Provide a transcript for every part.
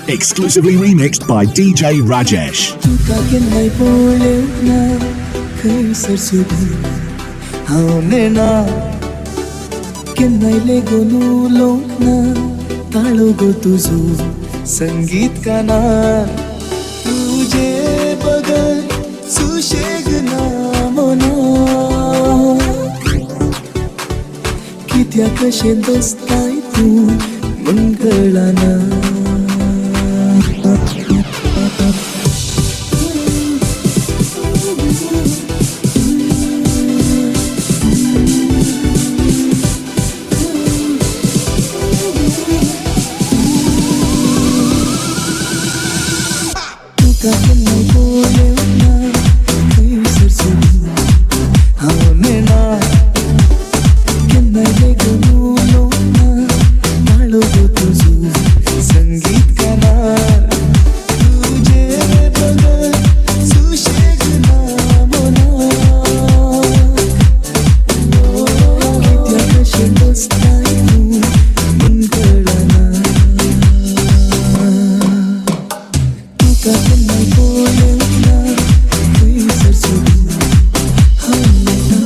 Exclusively remixed by DJ Rajesh. तुका केन्नाय पळोवंक ना खंयसर सोदून हांव नेना केन्नाय लेगून उलोवंक ना ताळो गो तुजो संगीत कानार तुजे बगल सुशेग ना मना कित्याक कशें दसताय तूं म्हूण कळना केन्नाय पळोवंक ना खंयसर सोदून हांव नेना केन्नाय लेगून उलोवंक ना ताळो गो तुजो संगीत कानार तुजे बगल सुशेग ना मना कित्याक कशें दसताय तूं म्हूण कळना तुका केन्नाय पळोवंक ना खंयसर सोदून हांव नेना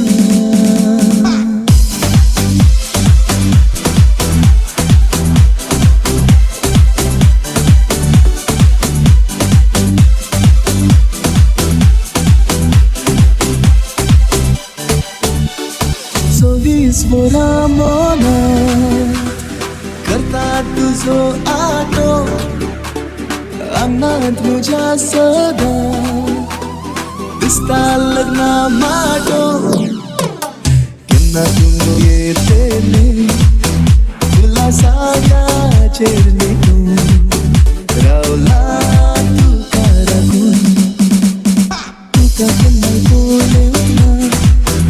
सव्वीस वरां मनांत करता तुजो आटो आंगणांत म्हज्या सदां दिसता लग्ना माटो केन्ना तूं येतली फुलां साग्याचेर न्हिदून रावला तुका राखून तुका केन्नाय पळोवंक ना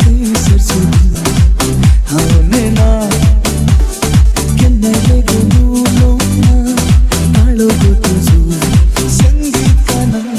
खंयसर सोदून हांव नेना केन्नाय लेगून उलोवंक ना ताळो गो तुजो संगीत कानार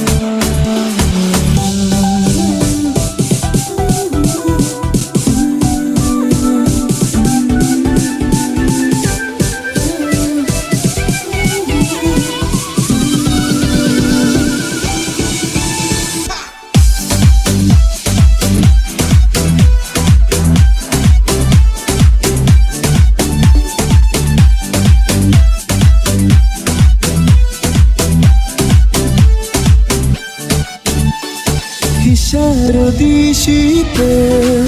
इशारो दिशी तर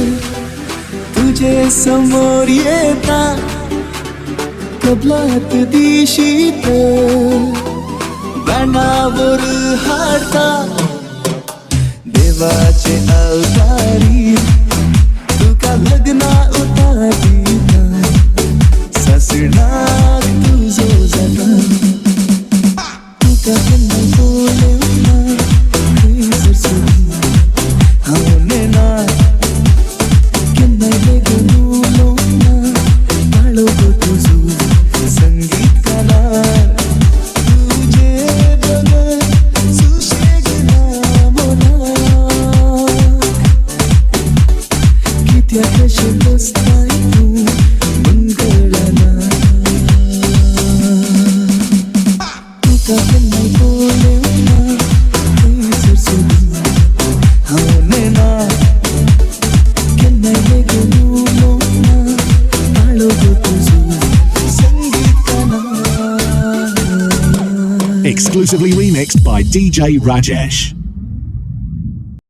तुजे समोर येता कबलात दिशी तर बाणावर हाडटा देवाचे अवतारी तुका लग्ना उतार दिता सासणाक तुजो जाता तुका केन्नाय पळोवंक ना खंयसर सोदून हांव नेना केन्नाय लेगून उलोवंक ना ताळो गो तुजो संगीत कानार तुजे बगल सुशेग ना मना कित्याक कशें दसताय तूं म्हूण कळना तुका केन्नाय पळोवंक ना खंयसर सोदून हांव नेना केन्नाय लेगून उलोवंक ना ताळो गो तुजो संगीत कानार Exclusively remixed by DJ Rajesh.